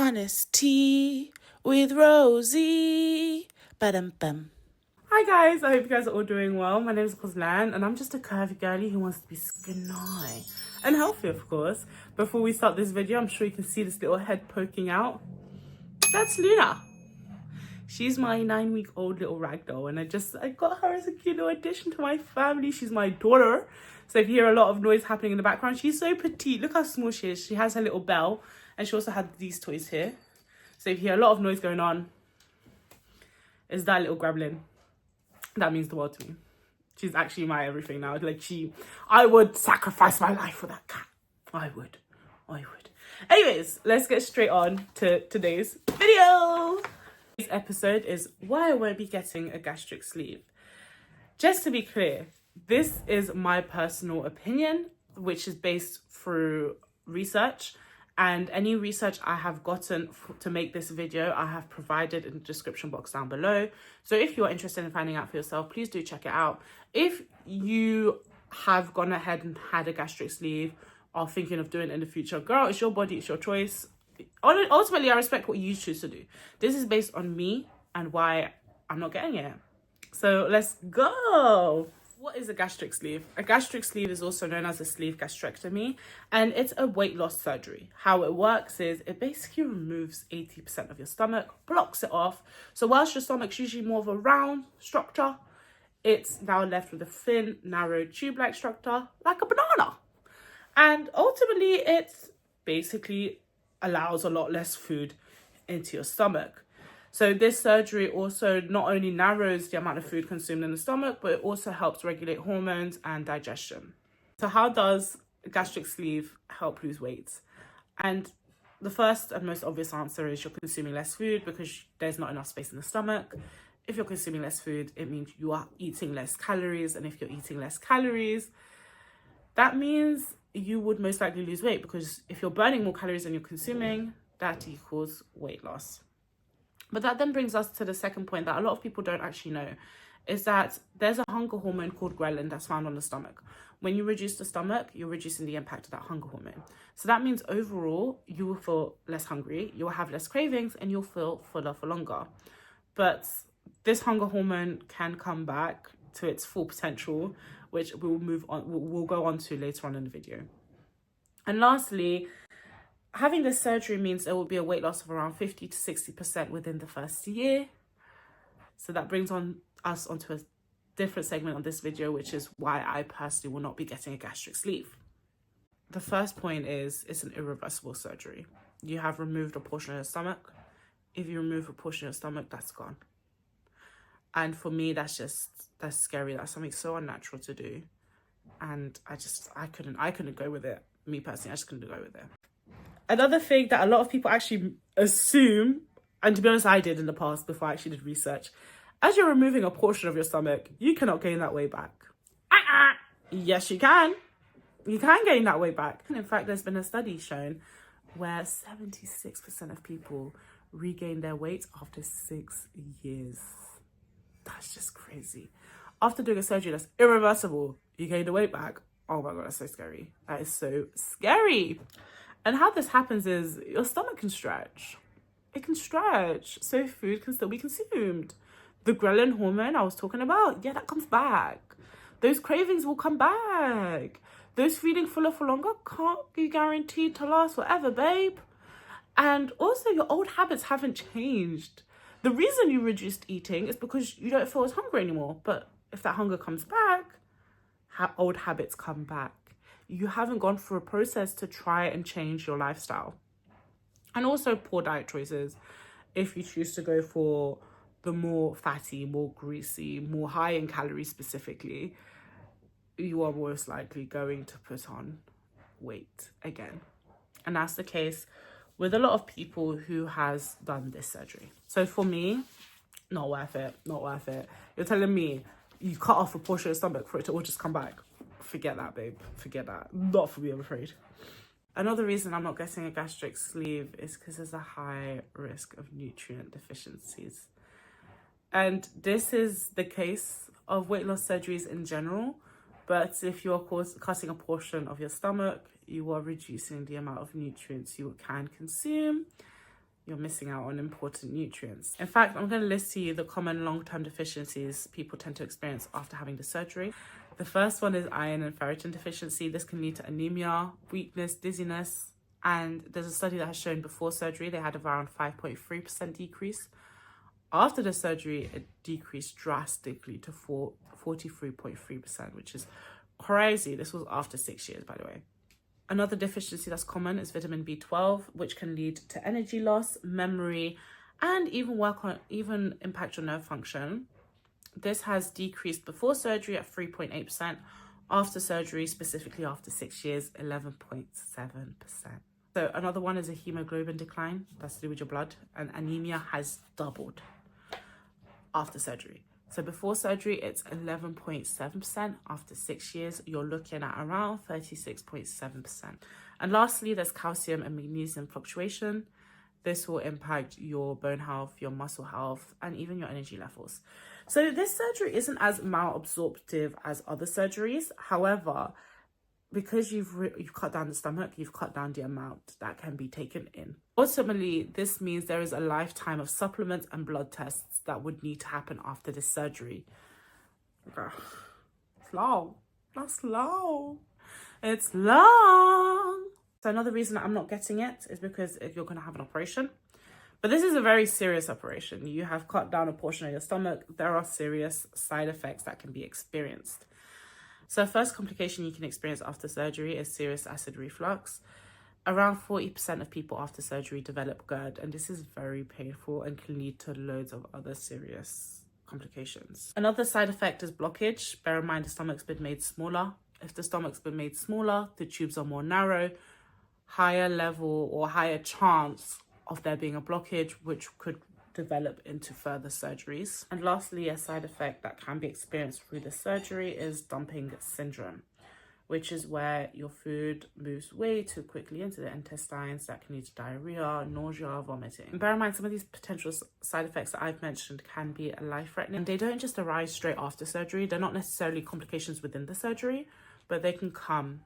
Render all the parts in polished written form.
Honesty with Rosie. Ba-dum-bum. Hi guys, I hope you guys are all doing well. My name is Kozlan and I'm just a curvy girlie who wants to be skinny and healthy, of course. Before we start this video, I'm sure you can see this little head poking out. That's Luna. She's my 9-week-old little ragdoll, and I got her as a cute little addition to my family. She's my daughter. So if you hear a lot of noise happening in the background, she's so petite. Look how small she is. She has her little bell, and she also had these toys here. So if you hear a lot of noise going on, it's that little gremlin. That means the world to me. She's actually my everything now. I would sacrifice my life for that cat. I would. Anyways, let's get straight on to today's video. This episode is why I won't be getting a gastric sleeve. Just to be clear, this is my personal opinion, which is based through research, and any research I have gotten to make this video, I have provided in the description box down below. So if you are interested in finding out for yourself, please do check it out. If you have gone ahead and had a gastric sleeve, or thinking of doing it in the future, girl, it's your body, it's your choice. Ultimately, I respect what you choose to do. This is based on me and why I'm not getting it. So let's go. What is a gastric sleeve? A gastric sleeve is also known as a sleeve gastrectomy, and it's a weight loss surgery. How it works is it basically removes 80% of your stomach, blocks it off. So whilst your stomach's usually more of a round structure, it's now left with a thin, narrow, tube-like structure, like a banana. And ultimately, it's basically allows a lot less food into your stomach. So this surgery also not only narrows the amount of food consumed in the stomach, but it also helps regulate hormones and digestion. So how does a gastric sleeve help lose weight? And the first and most obvious answer is you're consuming less food because there's not enough space in the stomach. If you're consuming less food, it means you are eating less calories. And if you're eating less calories, that means you would most likely lose weight, because if you're burning more calories than you're consuming, that equals weight loss. But that then brings us to the second point that a lot of people don't actually know, is that there's a hunger hormone called ghrelin that's found on the stomach. When you reduce the stomach, you're reducing the impact of that hunger hormone. So that means overall, you will feel less hungry, you'll have less cravings, and you'll feel fuller for longer. But this hunger hormone can come back to its full potential, which we'll go on to later on in the video. And lastly, having this surgery means there will be a weight loss of around 50 to 60% within the first year. So that brings us onto a different segment on this video, which is why I personally will not be getting a gastric sleeve. The first point is it's an irreversible surgery. You have removed a portion of your stomach. If you remove a portion of your stomach, that's gone. And for me, that's scary. That's something so unnatural to do. And I couldn't go with it. Me personally, I just couldn't go with it. Another thing that a lot of people actually assume, and to be honest, I did in the past before I actually did research, as you're removing a portion of your stomach, you cannot gain that weight back. Yes, you can. You can gain that weight back. And in fact, there's been a study shown where 76% of people regain their weight after 6 years. That's just crazy. After doing a surgery that's irreversible, you gain the weight back. Oh my God, that's so scary. That is so scary. And how this happens is your stomach can stretch. It can stretch, so food can still be consumed. The ghrelin hormone I was talking about, yeah, that comes back. Those cravings will come back. Those feeling fuller for longer can't be guaranteed to last forever, babe. And also, your old habits haven't changed. The reason you reduced eating is because you don't feel as hungry anymore. But if that hunger comes back, old habits come back. You haven't gone through a process to try and change your lifestyle. And also poor diet choices. If you choose to go for the more fatty, more greasy, more high in calories specifically, you are most likely going to put on weight again. And that's the case with a lot of people who has done this surgery. So for me, not worth it. You're telling me you cut off a portion of your stomach for it to all just come back? Forget that, babe. Forget that. Not for me, I'm afraid. Another reason I'm not getting a gastric sleeve is because there's a high risk of nutrient deficiencies. And this is the case of weight loss surgeries in general. But if you're cutting a portion of your stomach, you are reducing the amount of nutrients you can consume. you're missing out on important nutrients. In fact, I'm going to list to you the common long-term deficiencies people tend to experience after having the surgery. The first one is iron and ferritin deficiency. This can lead to anemia, weakness, dizziness, and there's a study that has shown before surgery they had around 5.3% decrease. After the surgery, it decreased drastically to 43.3%, which is crazy. This was after 6 years, by the way. Another deficiency that's common is vitamin B12, which can lead to energy loss, memory, and even impact your nerve function. This has decreased before surgery at 3.8%, after surgery, specifically after 6 years, 11.7%. So another one is a hemoglobin decline, that's to do with your blood, and anemia has doubled after surgery. So before surgery, it's 11.7%. After 6 years, you're looking at around 36.7%. And lastly, there's calcium and magnesium fluctuation. This will impact your bone health, your muscle health, and even your energy levels. So this surgery isn't as malabsorptive as other surgeries. However, because you've cut down the stomach, you've cut down the amount that can be taken in. Ultimately, this means there is a lifetime of supplements and blood tests that would need to happen after this surgery. It's long. That's long. It's long. So another reason I'm not getting it is because if you're going to have an operation. But this is a very serious operation. You have cut down a portion of your stomach. There are serious side effects that can be experienced. So first complication you can experience after surgery is serious acid reflux. Around 40% of people after surgery develop GERD, and this is very painful and can lead to loads of other serious complications. Another side effect is blockage. Bear in mind the stomach's been made smaller. If the stomach's been made smaller, the tubes are more narrow, higher level or higher chance of there being a blockage, which could develop into further surgeries. And lastly, a side effect that can be experienced through the surgery is dumping syndrome, which is where your food moves way too quickly into the intestines. That can lead to diarrhea, nausea, vomiting. And bear in mind, some of these potential side effects that I've mentioned can be life-threatening. And they don't just arise straight after surgery. They're not necessarily complications within the surgery, but they can come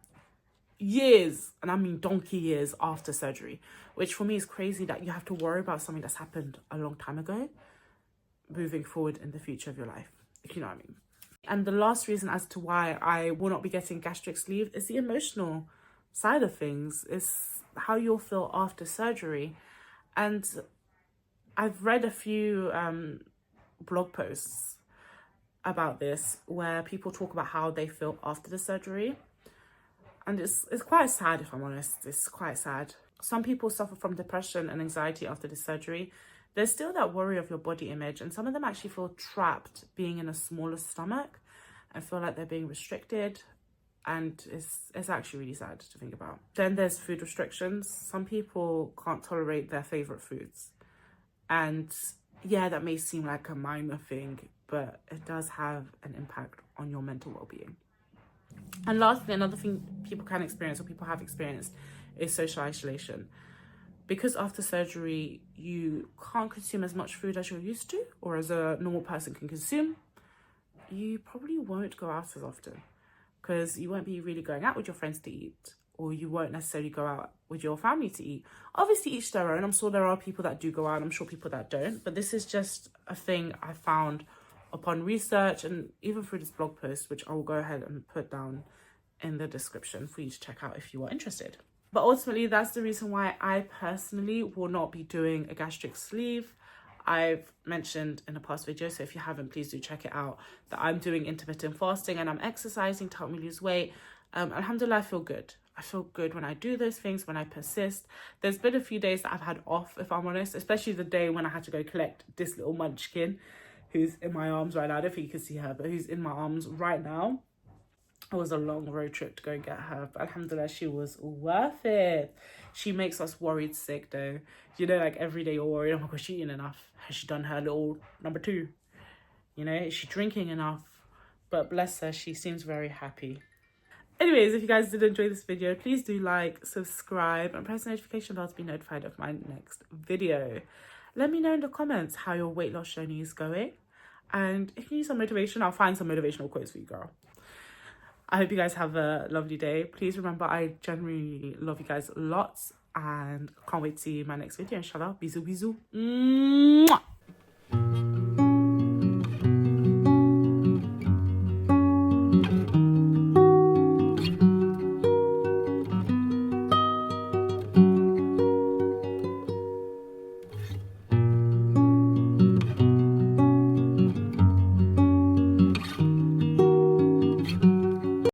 years, and I mean donkey years after surgery, which for me is crazy that you have to worry about something that's happened a long time ago moving forward in the future of your life, if you know what I mean. And the last reason as to why I will not be getting gastric sleeve is the emotional side of things. It's how you'll feel after surgery. And I've read a few blog posts about this where people talk about how they feel after the surgery. And it's quite sad, if I'm honest. It's quite sad. Some people suffer from depression and anxiety after the surgery. There's still that worry of your body image, and some of them actually feel trapped being in a smaller stomach and feel like they're being restricted, and it's actually really sad to think about. Then there's food restrictions. Some people can't tolerate their favorite foods, and yeah, that may seem like a minor thing, but it does have an impact on your mental well-being. And lastly, another thing people can experience or people have experienced is social isolation. Because after surgery, you can't consume as much food as you're used to or as a normal person can consume, you probably won't go out as often because you won't be really going out with your friends to eat, or you won't necessarily go out with your family to eat. Obviously, each their own. I'm sure there are people that do go out. I'm sure people that don't. But this is just a thing I found upon research and even through this blog post, which I will go ahead and put down in the description for you to check out if you are interested. But ultimately, that's the reason why I personally will not be doing a gastric sleeve. I've mentioned in a past video, so if you haven't, please do check it out, that I'm doing intermittent fasting and I'm exercising to help me lose weight. Alhamdulillah, I feel good. I feel good when I do those things, when I persist. There's been a few days that I've had off, if I'm honest, especially the day when I had to go collect this little munchkin who's in my arms right now. I don't think you can see her, but who's in my arms right now. It was a long road trip to go and get her, but alhamdulillah, she was worth it. She makes us worried sick though. You know, like every day you're worried, oh my gosh, she eating enough? Has she done her little number 2? You know, is she drinking enough? But bless her, she seems very happy. Anyways, if you guys did enjoy this video, please do like, subscribe, and press the notification bell to be notified of my next video. Let me know in the comments how your weight loss journey is going. And if you need some motivation, I'll find some motivational quotes for you, girl. I hope you guys have a lovely day. Please remember, I genuinely love you guys lots. and can't wait to see you in my next video, inshallah. Bisous, bisous. Mwah.